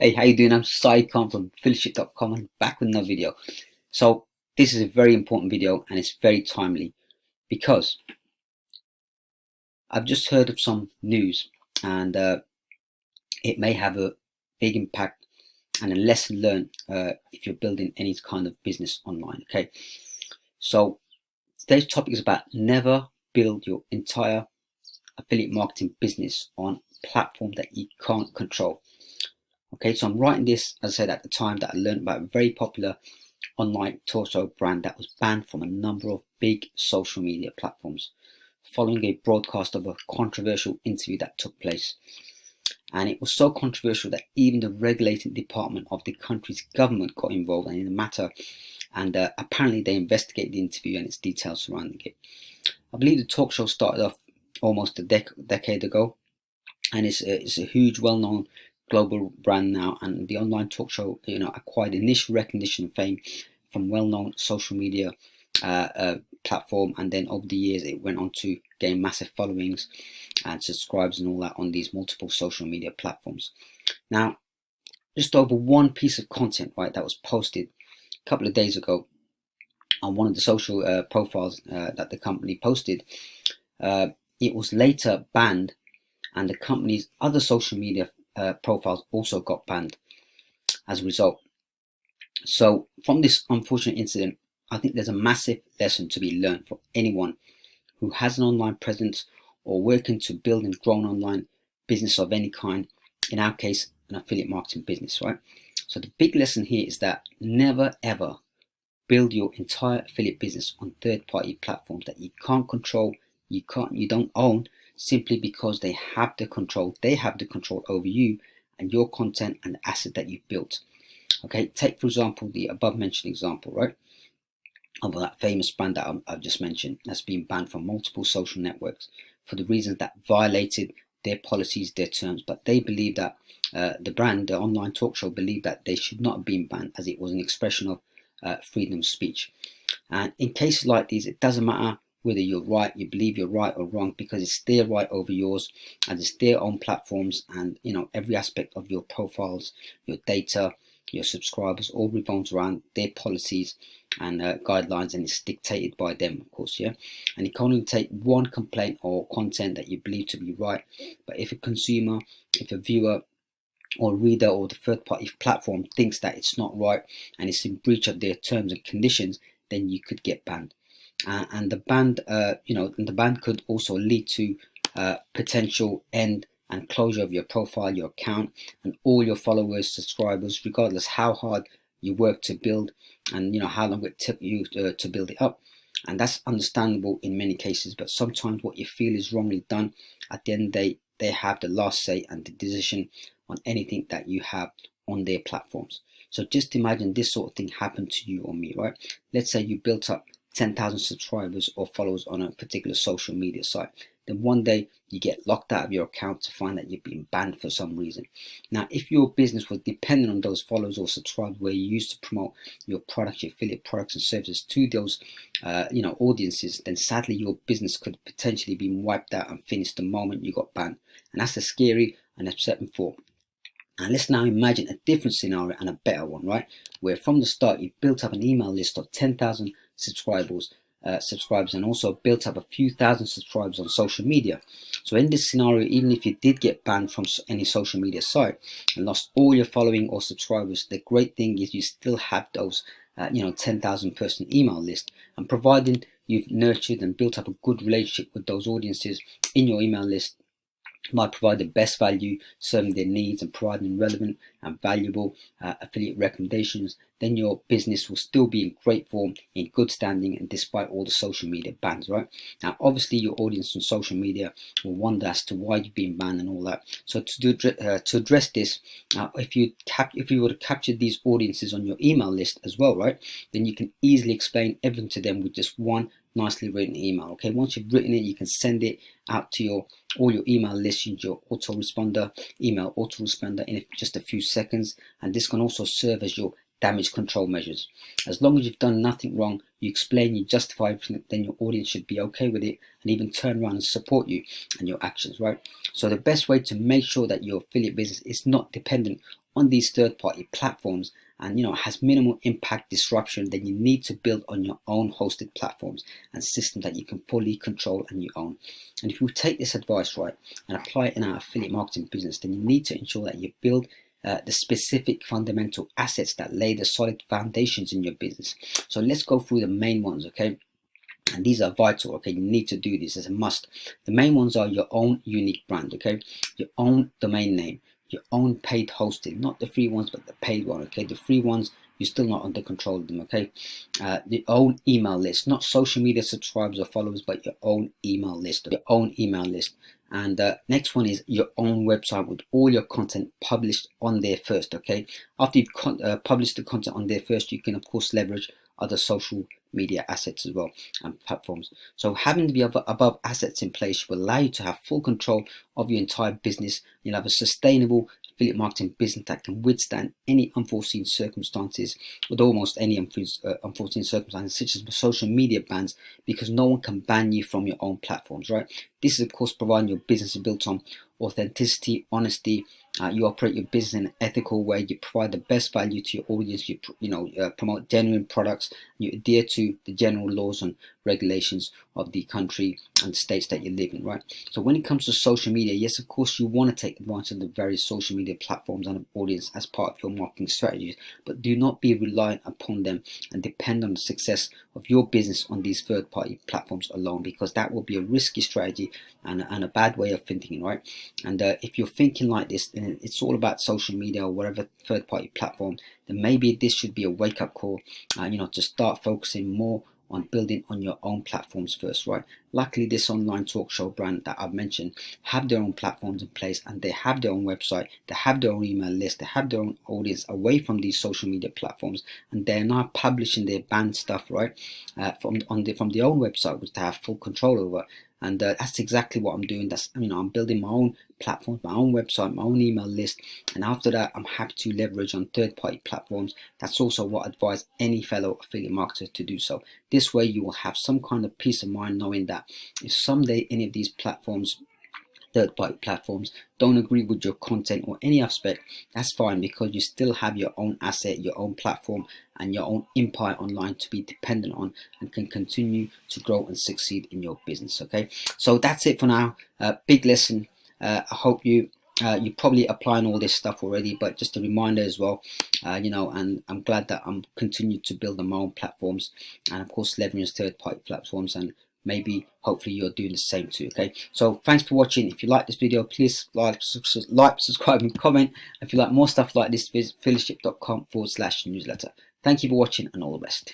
Hey, how you doing? I'm Sai Khan from Affiliateship.com and back with another video. So this is a very important video and it's very timely because I've just heard of some news and it may have a big impact and a lesson learned if you're building any kind of business online. Okay, so today's topic is about never build your entire affiliate marketing business on a platform that you can't control. Okay, so I'm writing this, as I said, at the time that I learned about a very popular online talk show brand that was banned from a number of big social media platforms following a broadcast of a controversial interview that took place. And it was so controversial that even the regulating department of the country's government got involved in the matter, and apparently they investigated the interview and its details surrounding it. I believe the talk show started off almost a decade ago, and it's a huge, well-known global brand now, and the online talk show acquired initial recognition and fame from well-known social media platform, and then over the years it went on to gain massive followings and subscribers and all that on these multiple social media platforms. Now, just over one piece of content, right, that was posted a couple of days ago on one of the social profiles that the company posted, it was later banned, and the company's other social media profiles also got banned as a result. So from this unfortunate incident, I think there's a massive lesson to be learned for anyone who has an online presence or working to build and grow an online business of any kind, in our case an affiliate marketing business, right? So the big lesson here is that never ever build your entire affiliate business on third-party platforms that you can't control, you don't own, simply because they have the control over you and your content and the asset that you've built. Okay, take for example the above mentioned example, right, of that famous brand that I've just mentioned that's been banned from multiple social networks for the reasons that violated their policies, their terms. But they believe that the online talk show, believed that they should not have been banned as it was an expression of freedom of speech. And in cases like these, it doesn't matter whether you're right, you believe you're right or wrong, because it's their right over yours and it's their own platforms, and every aspect of your profiles, your data, your subscribers all revolves around their policies and guidelines, and it's dictated by them, of course. Yeah, and it can only take one complaint or content that you believe to be right, but if a consumer, if a viewer or reader or the third party platform thinks that it's not right and it's in breach of their terms and conditions, then you could get banned. And the ban could also lead to potential end and closure of your profile, your account, and all your followers, subscribers, regardless how hard you work to build and how long it took you to build it up. And that's understandable in many cases, but sometimes what you feel is wrongly done, at the end of the day, they have the last say and the decision on anything that you have on their platforms. So just imagine this sort of thing happened to you or me, right? Let's say you built up 10,000 subscribers or followers on a particular social media site. Then one day you get locked out of your account to find that you've been banned for some reason. Now, if your business was dependent on those followers or subscribers where you used to promote your products, your affiliate products and services to those audiences, then sadly your business could potentially be wiped out and finished the moment you got banned. And that's a scary and upsetting thought. And let's now imagine a different scenario and a better one, right? Where from the start you built up an email list of 10,000 subscribers and also built up a few thousand subscribers on social media. So in this scenario, even if you did get banned from any social media site and lost all your following or subscribers, the great thing is you still have those 10,000 person email list, and providing you've nurtured and built up a good relationship with those audiences in your email list, might provide the best value, serving their needs and providing relevant and valuable affiliate recommendations, then your business will still be in great form, in good standing, and despite all the social media bans, right? Now, obviously, your audience on social media will wonder as to why you've been banned and all that. So to address this, if you were to capture these audiences on your email list as well, right, then you can easily explain everything to them with just one nicely written email. Okay, once you've written it, you can send it out to all your email lists, your email autoresponder in just a few seconds, and this can also serve as your damage control measures. As long as you've done nothing wrong, you explain, you justify everything, then your audience should be okay with it and even turn around and support you and your actions, right? So the best way to make sure that your affiliate business is not dependent on these third-party platforms and has minimal impact disruption, then you need to build on your own hosted platforms and systems that you can fully control and you own. And if you take this advice, right, and apply it in our affiliate marketing business, then you need to ensure that you build the specific fundamental assets that lay the solid foundations in your business. So let's go through the main ones, okay? And these are vital, okay? You need to do this as a must. The main ones are your own unique brand, okay? Your own domain name, your own paid hosting, not the free ones, but the paid one, okay? The free ones, you're still not under control of them, okay? Your own email list, not social media subscribers or followers, but your own email list, And next one is your own website with all your content published on there first, okay? After you've published the content on there first, you can of course leverage other social media assets as well and platforms. So having the above assets in place will allow you to have full control of your entire business. You'll have a sustainable affiliate marketing business that can withstand any unforeseen circumstances, with almost any unforeseen circumstances, such as social media bans, because no one can ban you from your own platforms, right? This is of course providing your business is built on authenticity, honesty. You operate your business in an ethical way. You provide the best value to your audience. You promote genuine products. You adhere to the general laws and regulations of the country and the states that you live in, right? So when it comes to social media, yes, of course, you want to take advantage of the various social media platforms and audience as part of your marketing strategies, but do not be reliant upon them and depend on the success of your business on these third-party platforms alone, because that will be a risky strategy and a bad way of thinking, right? And if you're thinking like this, then it's all about social media or whatever third-party platform, then maybe this should be a wake-up call, to start focusing more on building on your own platforms first, right? Luckily, this online talk show brand that I've mentioned have their own platforms in place, and they have their own website, they have their own email list, they have their own audience away from these social media platforms, and they're now publishing their banned stuff, right, from the own website, which they have full control over. And that's exactly what I'm doing. I'm building my own platform, my own website, my own email list, and after that I'm happy to leverage on third-party platforms. That's also what I advise any fellow affiliate marketer to do. So this way you will have some kind of peace of mind knowing that if someday any of these platforms, third-party platforms, don't agree with your content or any aspect, that's fine, because you still have your own asset, your own platform, and your own empire online to be dependent on, and can continue to grow and succeed in your business. Okay, so that's it for now. Big lesson. I hope you're probably applying all this stuff already, but just a reminder as well, and I'm glad that I'm continuing to build on my own platforms, and of course leveraging third-party platforms, and maybe hopefully you're doing the same too. Okay, so thanks for watching. If you like this video, please like, subscribe and comment. If you like more stuff like this, visit affiliateship.com/newsletter. Thank you for watching, and all the best.